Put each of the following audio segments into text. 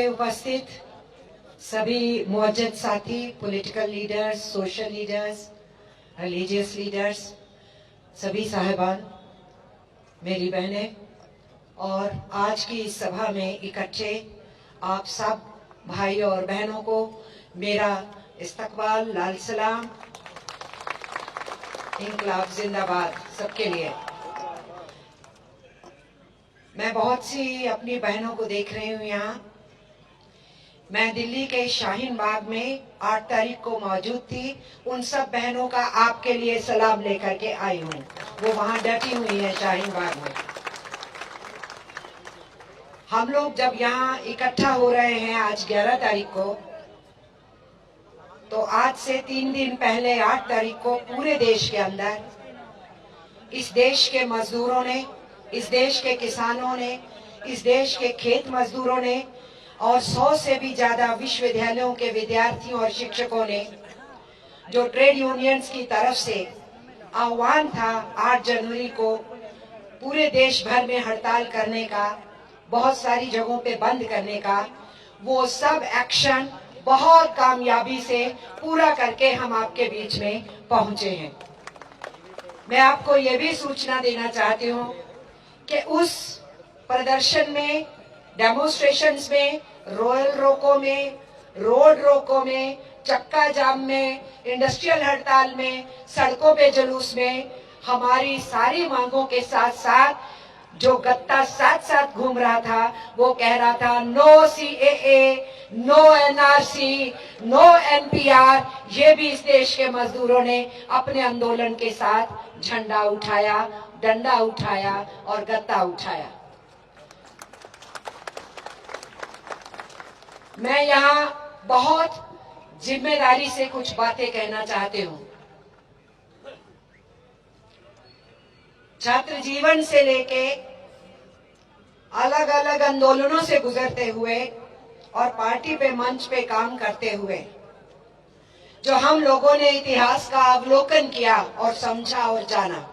उपस्थित सभी मुअज्जद साथी, political leaders, social leaders, religious leaders, सभी साहिबान, मेरी बहनें और आज की इस सभा में इकट्ठे आप सब भाई और बहनों को मेरा इस्तकबाल, लाल सलाम, इंकलाब जिंदाबाद सबके लिए। मैं बहुत सी अपनी बहनों को देख रही हूँ यहाँ। मैं दिल्ली के शाहीन बाग में 8 तारीख को मौजूद थी। उन सब बहनों का आपके लिए सलाम लेकर के आई हूँ। वो वहां डटी हुई है शाहीन बाग में। हम लोग जब यहाँ इकट्ठा हो रहे हैं आज 11 तारीख को, तो आज से 3 दिन पहले 8 तारीख को पूरे देश के अंदर इस देश के मजदूरों ने, इस देश के किसानों ने, इस देश के खेत मजदूरों ने और 100 से भी ज्यादा विश्वविद्यालयों के विद्यार्थियों और शिक्षकों ने, जो ट्रेड यूनियंस की तरफ से आह्वान था 8 जनवरी को पूरे देश भर में हड़ताल करने का, बहुत सारी जगहों पे बंद करने का, वो सब एक्शन बहुत कामयाबी से पूरा करके हम आपके बीच में पहुंचे हैं। मैं आपको ये भी सूचना देना चाहती हूँ कि उस प्रदर्शन में, डेमोन्स्ट्रेशंस में, रोड रोको में, चक्का जाम में, इंडस्ट्रियल हड़ताल में, सड़कों पे जुलूस में हमारी सारी मांगों के साथ साथ जो गत्ता साथ साथ घूम रहा था, वो कह रहा था no CAA, no NRC, no NPR. ये भी इस देश के मजदूरों ने अपने आंदोलन के साथ झंडा उठाया, डंडा उठाया और गत्ता उठाया। मैं यहाँ बहुत जिम्मेदारी से कुछ बातें कहना चाहती हूँ। छात्र जीवन से लेके अलग अलग आंदोलनों से गुजरते हुए और पार्टी पे, मंच पे काम करते हुए जो हम लोगों ने इतिहास का अवलोकन किया और समझा और जाना,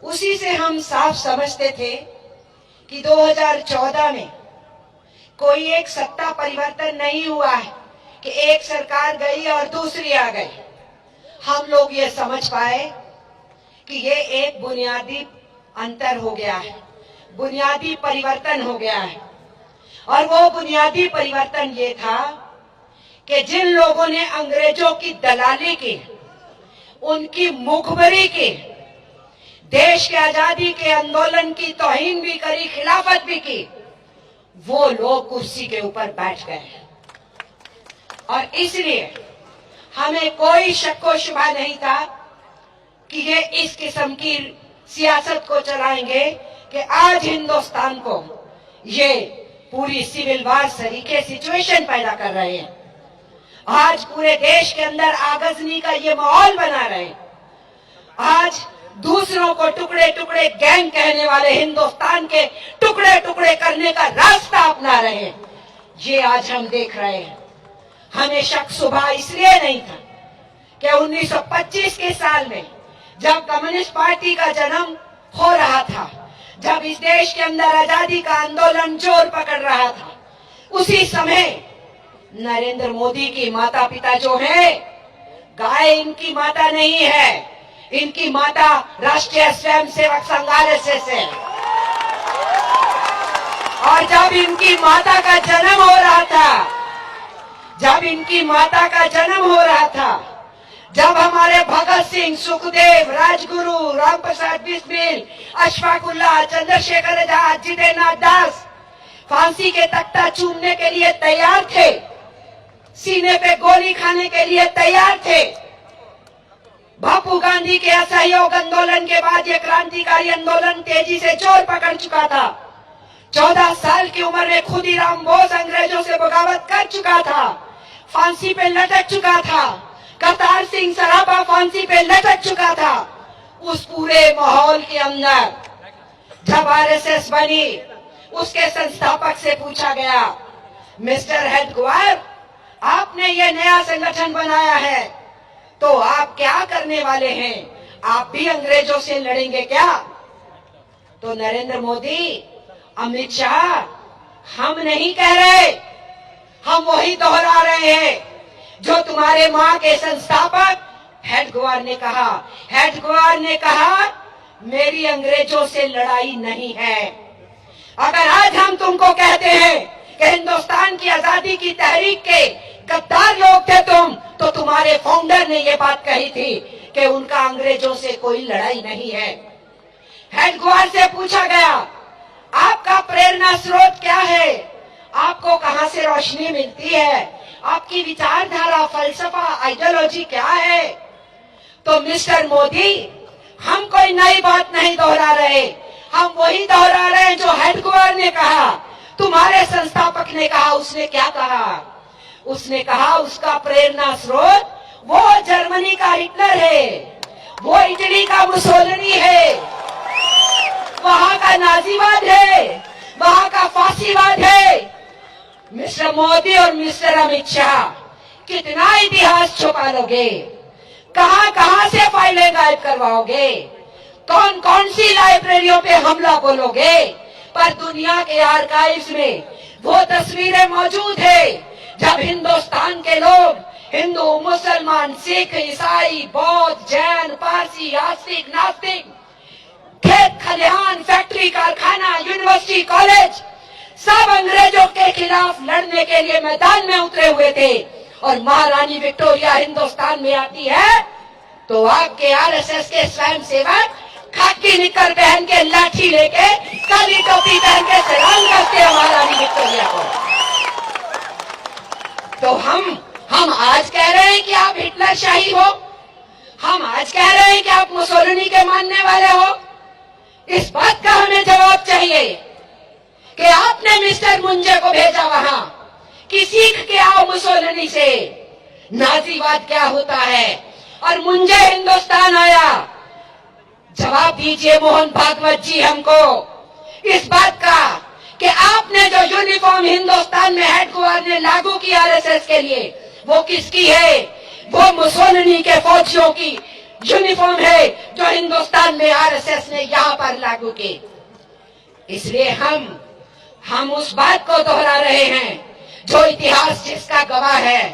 उसी से हम साफ समझते थे कि 2014 में कोई एक सत्ता परिवर्तन नहीं हुआ है कि एक सरकार गई और दूसरी आ गई। हम लोग ये समझ पाए कि ये एक बुनियादी अंतर हो गया है, बुनियादी परिवर्तन हो गया है। और वो बुनियादी परिवर्तन ये था कि जिन लोगों ने अंग्रेजों की दलाली की, उनकी मुखबरी की, देश के आजादी के आंदोलन की तौहीन भी करी, खिलाफत भी की, वो लोग कुर्सी के ऊपर बैठ गए। और इसलिए हमें कोई शक व शुबा नहीं था कि ये इस किस्म की सियासत को चलाएंगे कि आज हिंदुस्तान को ये पूरी सिविल वार तरीके सिचुएशन पैदा कर रहे हैं। आज पूरे देश के अंदर आगजनी का ये माहौल बना रहे हैं। आज दूसरों को टुकड़े टुकड़े गैंग कहने वाले हिंदुस्तान के टुकड़े टुकड़े करने का रास्ता अपना रहे हैं। ये आज हम देख रहे हैं। हमें शक सुबह इसलिए नहीं था कि 1925 के साल में जब कम्युनिस्ट पार्टी का जन्म हो रहा था, जब इस देश के अंदर आजादी का आंदोलन जोर पकड़ रहा था, उसी समय नरेंद्र मोदी की माता पिता जो है, गाय इनकी माता नहीं है, इनकी माता राष्ट्रीय स्वयंसेवक संघ आरएसएस है। और जब इनकी माता का जन्म हो रहा था, जब इनकी माता का जन्म हो रहा था, जब हमारे भगत सिंह, सुखदेव, राजगुरु, रामप्रसाद बिस्मिल, अशफाक उल्लाह, चंद्रशेखर आजाद, जितेंद्र दास फांसी के तख्ता चूमने के लिए तैयार थे, सीने पे गोली खाने के लिए तैयार थे। बापू गांधी के असहयोग आंदोलन के बाद यह क्रांतिकारी आंदोलन तेजी से जोर पकड़ चुका था। 14 साल की उम्र में खुदीराम बोस अंग्रेजों से बगावत कर चुका था, फांसी पे लटक चुका था। करतार सिंह सराभा फांसी पे लटक चुका था। उस पूरे माहौल के अंदर जब आरएसएस बनी, उसके संस्थापक से पूछा गया, मिस्टर हेडक्वार्टर, आपने ये नया संगठन बनाया है, तो आप क्या करने वाले हैं? आप भी अंग्रेजों से लड़ेंगे क्या? तो नरेंद्र मोदी, अमित शाह, हम नहीं कह रहे, हम वही दोहरा रहे हैं जो तुम्हारे मां के संस्थापक हेडगेवार ने कहा। हेडगेवार ने कहा, मेरी अंग्रेजों से लड़ाई नहीं है। अगर आज हम तुमको कहते हैं कि हिंदुस्तान की आजादी की तहरीक के गद्दार लोग थे तुम, तो तुम्हारे फाउंडर ने ये बात कही थी कि उनका अंग्रेजों से कोई लड़ाई नहीं है। हेडगेवार से पूछा गया, आपका प्रेरणा स्रोत क्या है, आपको कहां से रोशनी मिलती है, आपकी विचारधारा, फलसफा, आइडियोलॉजी क्या है? तो मिस्टर मोदी, हम कोई नई बात नहीं दोहरा रहे, हम वही दोहरा रहे हैं जो हेडगेवार ने कहा, तुम्हारे संस्थापक ने कहा। उसने क्या कहा? उसने कहा उसका प्रेरणा स्रोत वो जर्मनी का हिटलर है, वो इटली का मुसोलिनी है, वहां का नाजीवाद है, वहां का फांसीवाद है। मिस्टर मोदी और मिस्टर अमित शाह, कितना इतिहास छुपा लोगे? कहां कहां से फाइलें गायब करवाओगे? कौन कौन सी लाइब्रेरियों पे हमला बोलोगे? पर दुनिया के आर्काइव्स में वो तस्वीरें मौजूद है जब हिंदुस्तान के लोग, हिंदू, मुसलमान, सिख, ईसाई, बौद्ध, जैन, पारसी, आस्तिक, नास्तिक, खेत खलिहान, फैक्ट्री, कारखाना, यूनिवर्सिटी, कॉलेज, सब अंग्रेजों के खिलाफ लड़ने के लिए मैदान में उतरे हुए थे। और महारानी विक्टोरिया हिंदुस्तान में आती है तो आपके आरएसएस के स्वयंसेवक खाकी निकर पहन के, लाठी लेके, काली टोपी पहन के सलाम करते हैं महारानी विक्टोरिया को। तो हम आज कह रहे हैं कि आप हिटलर शाही हो, हम आज कह रहे हैं कि आप मुसोलिनी के मानने वाले हो। इस बात का हमें जवाब चाहिए कि आपने मिस्टर मुंजे को भेजा वहां कि सीख के आओ मुसोलिनी से, नाजीवाद क्या होता है, और मुंजे हिंदुस्तान आया। जवाब दीजिए मोहन भागवत जी हमको इस बात का कि आपने जो यूनिफॉर्म हिंदुस्तान में हेडगेवार ने लागू किया आरएसएस के लिए, वो किसकी है? वो मुसोलिनी के फौजियों की यूनिफॉर्म है जो हिंदुस्तान में आरएसएस ने यहां पर लागू की। इसलिए हम उस बात को दोहरा रहे हैं जो इतिहास जिसका गवाह है।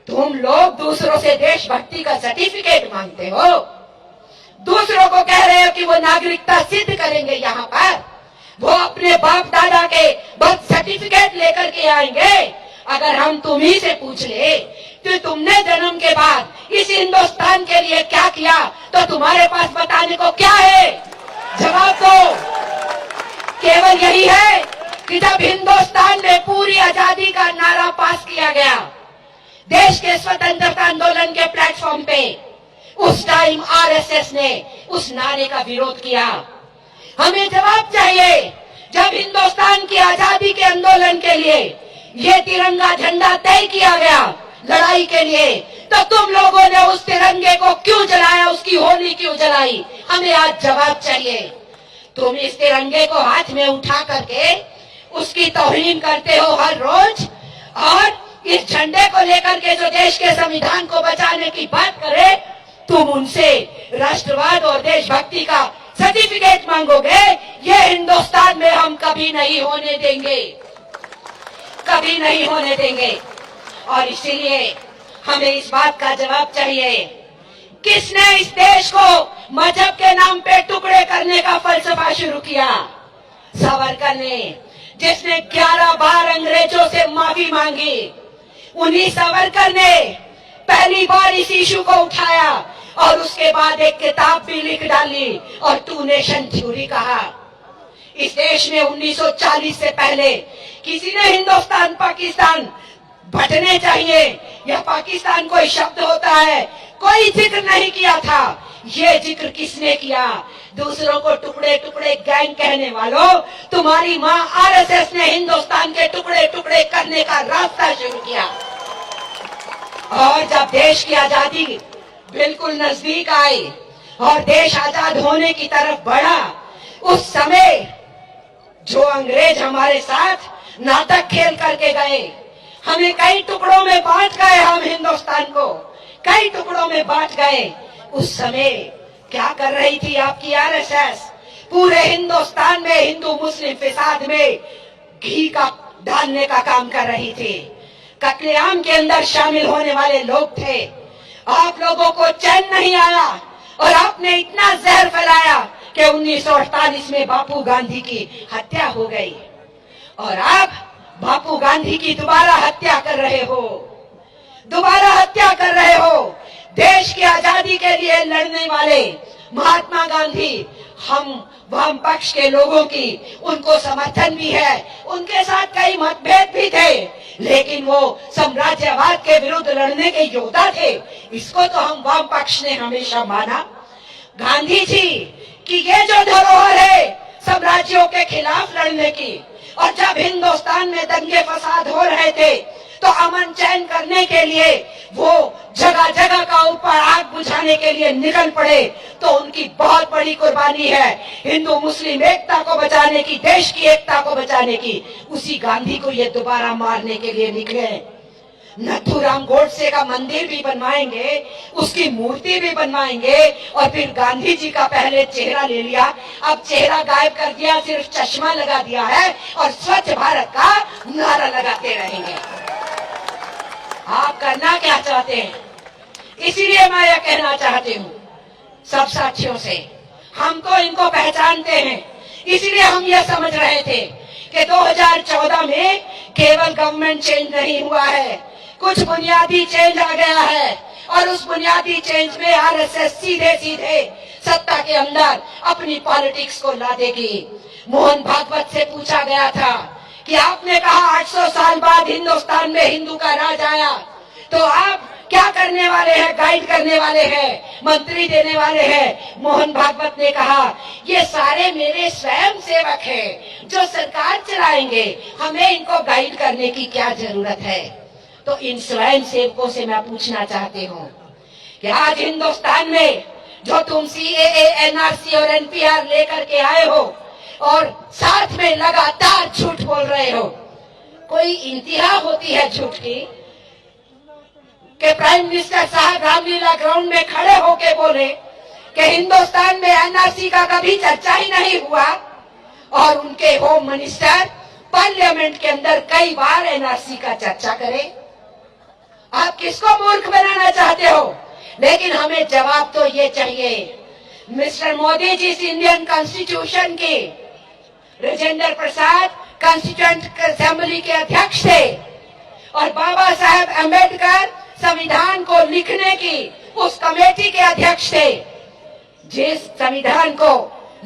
तुम लोग दूसरों से देशभक्ति का सर्टिफिकेट मांगते हो, दूसरों को कह रहे हो कि वो नागरिकता सिद्ध करेंगे यहाँ पर, वो अपने बाप दादा के बर्थ सर्टिफिकेट लेकर के आएंगे। अगर हम तुम्ही से पूछ ले तो तुमने जन्म के बाद इस हिंदुस्तान के लिए क्या किया, तो तुम्हारे पास बताने को क्या है? जवाब दो। केवल यही है कि जब हिंदुस्तान में पूरी आजादी का नारा पास किया गया देश के स्वतंत्रता आंदोलन के प्लेटफॉर्म पे, उस टाइम आरएसएस ने उस नारे का विरोध किया। हमें जवाब चाहिए, जब हिंदुस्तान की आजादी के आंदोलन के लिए ये तिरंगा झंडा तय किया गया लड़ाई के लिए, तो तुम लोगों ने उस तिरंगे को क्यों जलाया, उसकी होली क्यों जलाई? हमें आज जवाब चाहिए। तुम इस तिरंगे को हाथ में उठा करके उसकी तौहीन करते हो हर रोज, और इस झंडे को लेकर के जो देश के संविधान को बचाने की बात करे, तुम उनसे राष्ट्रवाद और देशभक्ति का सर्टिफिकेट मांगोगे। ये हिंदुस्तान में हम कभी नहीं होने देंगे, कभी नहीं होने देंगे। और इसीलिए हमें इस बात का जवाब चाहिए, किसने इस देश को मजहब के नाम पे टुकड़े करने का फलसफा शुरू किया? सावरकर ने, जिसने 11 बार अंग्रेजों से माफी मांगी। उन्हीं सावरकर ने पहली बार इस इशू को उठाया और उसके बाद एक किताब भी लिख डाली और टू नेशन थ्योरी कहा। इस देश में 1940 से पहले किसी ने हिंदुस्तान पाकिस्तान बंटने चाहिए या पाकिस्तान कोई शब्द होता है, कोई जिक्र नहीं किया था। ये जिक्र किसने किया? दूसरों को टुकड़े टुकड़े गैंग कहने वालों, तुम्हारी मां आरएसएस ने हिंदुस्तान के टुकड़े टुकड़े करने का रास्ता शुरू किया। और जब देश की आजादी बिल्कुल नजदीक आई और देश आजाद होने की तरफ बढ़ा, उस समय जो अंग्रेज हमारे साथ नाटक खेल करके गए, हमें कई टुकड़ों में बांट गए, हम हिंदुस्तान को कई टुकड़ों में बांट गए। उस समय क्या कर रही थी आपकी आरएसएस? पूरे हिंदुस्तान में हिंदू मुस्लिम फिसाद में घी का डालने का काम कर रही थी। कत्लेआम के अंदर शामिल होने वाले लोग थे। आप लोगों को चैन नहीं आया और आपने इतना जहर फैलाया कि 1948 में बापू गांधी की हत्या हो गई और आप बापू गांधी की दोबारा हत्या कर रहे हो, दोबारा हत्या कर रहे हो। देश की आजादी के लिए लड़ने वाले महात्मा गांधी, हम वाम पक्ष के लोगों की उनको समर्थन भी है, उनके साथ कई मतभेद भी थे, लेकिन वो साम्राज्यवाद के विरुद्ध लड़ने के योद्धा थे। इसको तो हम वाम पक्ष ने हमेशा माना। गांधी जी की ये जो धरोहर है साम्राज्यों के खिलाफ लड़ने की, और जब हिंदुस्तान में दंगे फसाद हो रहे थे तो अमन चैन करने के लिए वो जगह जगह का ऊपर आग बुझाने के लिए निकल पड़े, तो उनकी बहुत बड़ी कुर्बानी है हिंदू मुस्लिम एकता को बचाने की, देश की एकता को बचाने की। उसी गांधी को ये दोबारा मारने के लिए निकले। नथुराम गोडसे का मंदिर भी बनवाएंगे, उसकी मूर्ति भी बनवाएंगे, और फिर गांधी जी का पहले चेहरा ले लिया, अब चेहरा गायब कर दिया, सिर्फ चश्मा लगा दिया है और स्वच्छ भारत का नारा लगाते रहेंगे। आप करना क्या चाहते हैं? इसीलिए मैं यह कहना चाहती हूँ सब साथियों से, हम तो इनको पहचानते हैं, इसलिए हम यह समझ रहे थे कि 2014 में केवल गवर्नमेंट चेंज नहीं हुआ है, कुछ बुनियादी चेंज आ गया है, और उस बुनियादी चेंज में आरएसएस सीधे सीधे सत्ता के अंदर अपनी पॉलिटिक्स को ला देगी। मोहन भागवत से पूछा गया था कि आपने कहा 800 साल बाद हिंदुस्तान में हिंदू का राज आया, तो आप क्या करने वाले हैं? गाइड करने वाले हैं, मंत्री देने वाले हैं। मोहन भागवत ने कहा ये सारे मेरे स्वयं सेवक हैं जो सरकार चलाएंगे, हमें इनको गाइड करने की क्या जरूरत है। तो इन स्वयं सेवकों से मैं पूछना चाहती हूँ कि आज हिंदुस्तान में जो तुम सीएए, एनआरसी और एनपीआर लेकर के आए हो और साथ में लगातार झूठ बोल रहे हो, कोई इंतहा होती है झूठ की कि प्राइम मिनिस्टर साहब रामलीला ग्राउंड में खड़े होके बोले कि हिंदुस्तान में एनआरसी का कभी चर्चा ही नहीं हुआ, और उनके होम मिनिस्टर पार्लियामेंट के अंदर कई बार एनआरसी का चर्चा करे। आप किसको मूर्ख बनाना चाहते हो? लेकिन हमें जवाब तो ये चाहिए। मिस्टर मोदी जी इस इंडियन कॉन्स्टिट्यूशन के राजेंद्र प्रसाद कॉन्स्टिट्यूएंट असेंबली के अध्यक्ष थे, और बाबा साहेब अम्बेडकर संविधान को लिखने की उस कमेटी के अध्यक्ष थे। जिस संविधान को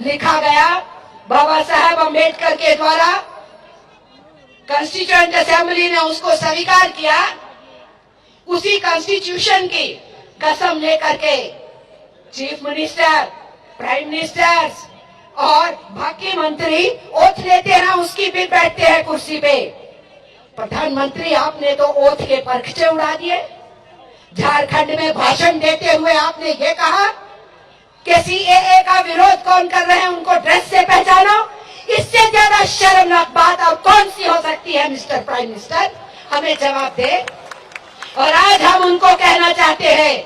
लिखा गया बाबा साहेब अम्बेडकर के द्वारा, कॉन्स्टिट्यूएंट असेंबली ने उसको स्वीकार किया। उसी कॉन्स्टिट्यूशन की कसम लेकर के चीफ मिनिस्टर, प्राइम मिनिस्टर और बाकी मंत्री ओथ लेते हैं, उसकी भी बैठते हैं कुर्सी पे। प्रधानमंत्री आपने तो ओथ के परखचे उड़ा दिए। झारखंड में भाषण देते हुए आपने ये कहा कि सीएए का विरोध कौन कर रहे हैं उनको ड्रेस से पहचानो। इससे ज्यादा शर्मनाक बात और कौन सी हो सकती है? मिस्टर प्राइम मिनिस्टर, हमें जवाब दे। और आज हम उनको कहना चाहते हैं,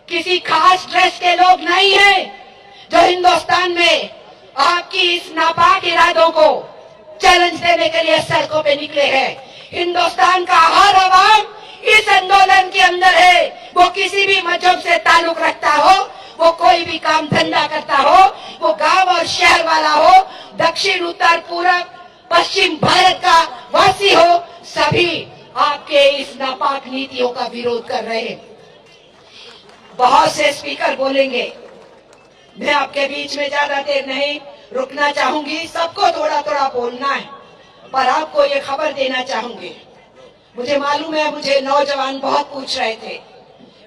किसी खास ड्रेस के लोग नहीं हैं जो हिंदुस्तान में आपकी इस नापाक इरादों को चैलेंज देने के लिए सड़कों पे निकले हैं। हिंदुस्तान का हर आवाम इस आंदोलन के अंदर है, वो किसी भी मजहब से ताल्लुक रखता हो, वो कोई भी काम धंधा करता हो, वो गांव और शहर वाला हो, दक्षिण उत्तर पूर्व पश्चिम भारत का वासी हो, सभी आपके इस नापाक नीतियों का विरोध कर रहे हैं। बहुत से स्पीकर बोलेंगे, मैं आपके बीच में ज्यादा देर नहीं रुकना चाहूंगी, सबको थोड़ा थोड़ा बोलना है, पर आपको ये खबर देना चाहूंगी। मुझे मालूम है, मुझे नौजवान बहुत पूछ रहे थे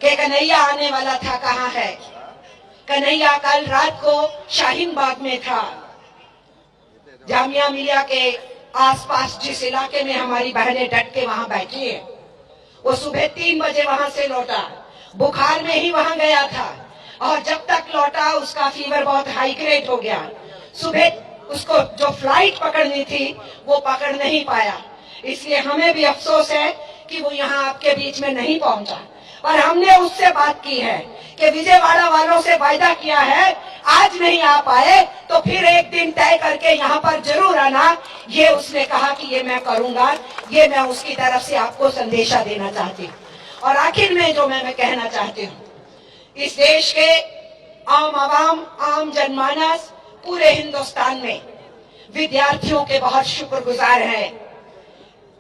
कि कन्हैया आने वाला था, कहाँ है कन्हैया? कल रात को शाहीन बाग में था, जामिया मिलिया के आसपास जिस इलाके में हमारी बहनें डट के वहां बैठी है, वो सुबह 3 बजे वहां से लौटा, बुखार में ही वहां गया था, और जब तक लौटा उसका फीवर बहुत हाई ग्रेड हो गया। सुबह उसको जो फ्लाइट पकड़नी थी वो पकड़ नहीं पाया, इसलिए हमें भी अफसोस है कि वो यहाँ आपके बीच में नहीं पहुंचा। पर हमने उससे बात की है कि विजयवाड़ा वालों से वायदा किया है, आज नहीं आ पाए तो फिर एक दिन तय करके यहाँ पर जरूर आना। ये उसने कहा कि ये मैं करूंगा। ये मैं उसकी तरफ से आपको संदेशा देना चाहती हूँ। और आखिर में जो मैं कहना चाहती हूँ, इस देश के आम आवाम, आम जनमानस, पूरे हिंदुस्तान में विद्यार्थियों के बहुत शुक्रगुजार हैं,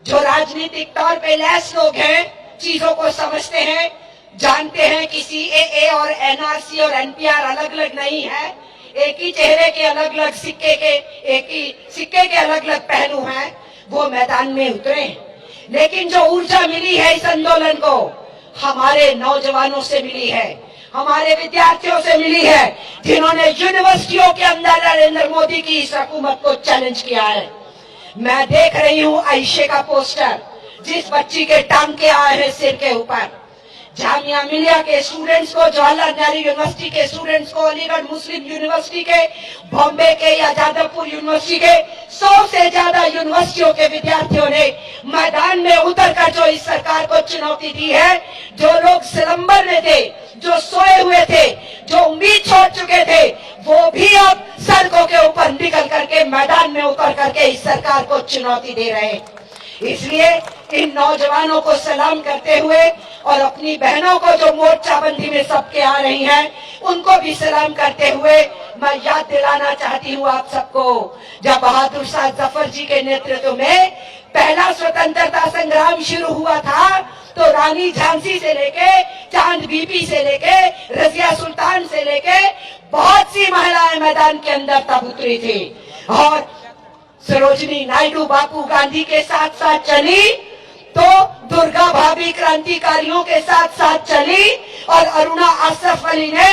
जो राजनीतिक तौर पे लैस लोग हैं, चीजों को समझते हैं, जानते हैं कि सीएए और एनआरसी और एनपीआर अलग अलग नहीं है, एक ही चेहरे के अलग अलग सिक्के के अलग अलग पहलू हैं, वो मैदान में उतरे। लेकिन जो ऊर्जा मिली है इस आंदोलन को, हमारे नौजवानों से मिली है, हमारे विद्यार्थियों से मिली है, जिन्होंने यूनिवर्सिटियों के अंदर नरेंद्र मोदी की इस हुकूमत को चैलेंज किया है। मैं देख रही हूँ आयशे का पोस्टर, जिस बच्ची के टांके आए हैं सिर के ऊपर। जामिया मिलिया के स्टूडेंट्स को, जवाहरलाल नेहरू यूनिवर्सिटी के स्टूडेंट्स को, अलीगढ़ मुस्लिम यूनिवर्सिटी के, बॉम्बे के या जादवपुर यूनिवर्सिटी के 100 से ज्यादा यूनिवर्सिटियों के विद्यार्थियों ने मैदान में उतरकर जो इस सरकार को चुनौती दी है। जो लोग सिलंबर में थे, जो सोए हुए थे, जो उम्मीद छोड़ चुके थे, वो भी अब सड़कों के ऊपर निकल करके मैदान में उतर करके इस सरकार को चुनौती दे रहे हैं। इसलिए इन नौजवानों को सलाम करते हुए और अपनी बहनों को जो मोर्चाबंदी में सबके आ रही हैं, उनको भी सलाम करते हुए मैं याद दिलाना चाहती हूँ आप सबको, जब बहादुर शाह जफर जी के नेतृत्व में पहला स्वतंत्रता संग्राम शुरू हुआ था, तो रानी झांसी से लेके, चांद बीबी से लेके, रजिया सुल्तान से लेके बहुत सी महिलाएं मैदान के अंदर तब उतरी थी। और सरोजिनी नायडू बापू गांधी के साथ साथ चली, तो दुर्गा भाभी क्रांतिकारियों के साथ साथ चली, और अरुणा अशरफ अली ने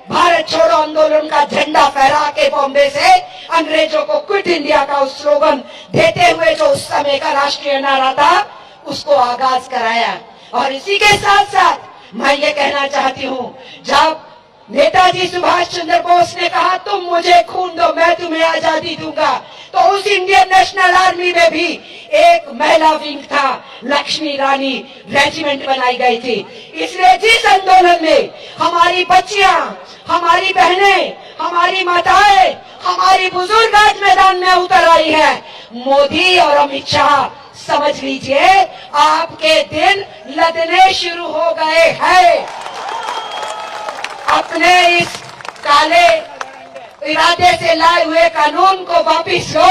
भारत छोड़ो आंदोलन का झंडा फहरा के बॉम्बे से अंग्रेजों को क्विट इंडिया का उस स्लोगन देते हुए जो उस समय का राष्ट्रीय नारा था, उसको आगाज कराया। और इसी के साथ साथ मैं ये कहना चाहती हूँ, जब नेताजी सुभाष चंद्र बोस ने कहा तुम मुझे खून दो मैं तुम्हें आजादी दूंगा, तो उस इंडियन नेशनल आर्मी में भी एक महिला विंग था, लक्ष्मी रानी रेजिमेंट बनाई गई थी। इसलिए जिस आंदोलन में हमारी बच्चियां, हमारी बहनें, हमारी माताएं, हमारी बुजुर्ग आज मैदान में उतर आई है, मोदी और अमित शाह समझ लीजिए आपके दिन लदने शुरू हो गए हैं। अपने इस काले इरादे से लाए हुए कानून को वापिस लो,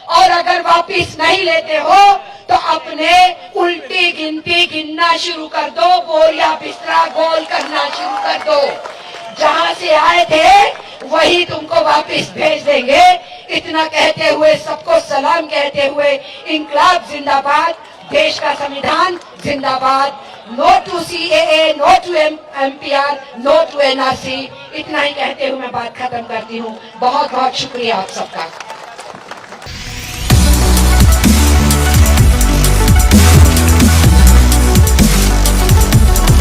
और अगर वापिस नहीं लेते हो तो अपने उल्टी गिनती गिनना शुरू कर दो, बोरिया बिस्तरा गोल करना शुरू कर दो। जहां से आए थे वही तुमको वापिस भेज देंगे। इतना कहते हुए, सबको सलाम कहते हुए, इंकलाब जिंदाबाद, देश का संविधान जिंदाबाद, no to CAA, no to MPR, no to NRC. इतना ही कहते हुए मैं बात खत्म करती हूँ। बहुत बहुत शुक्रिया आप सबका।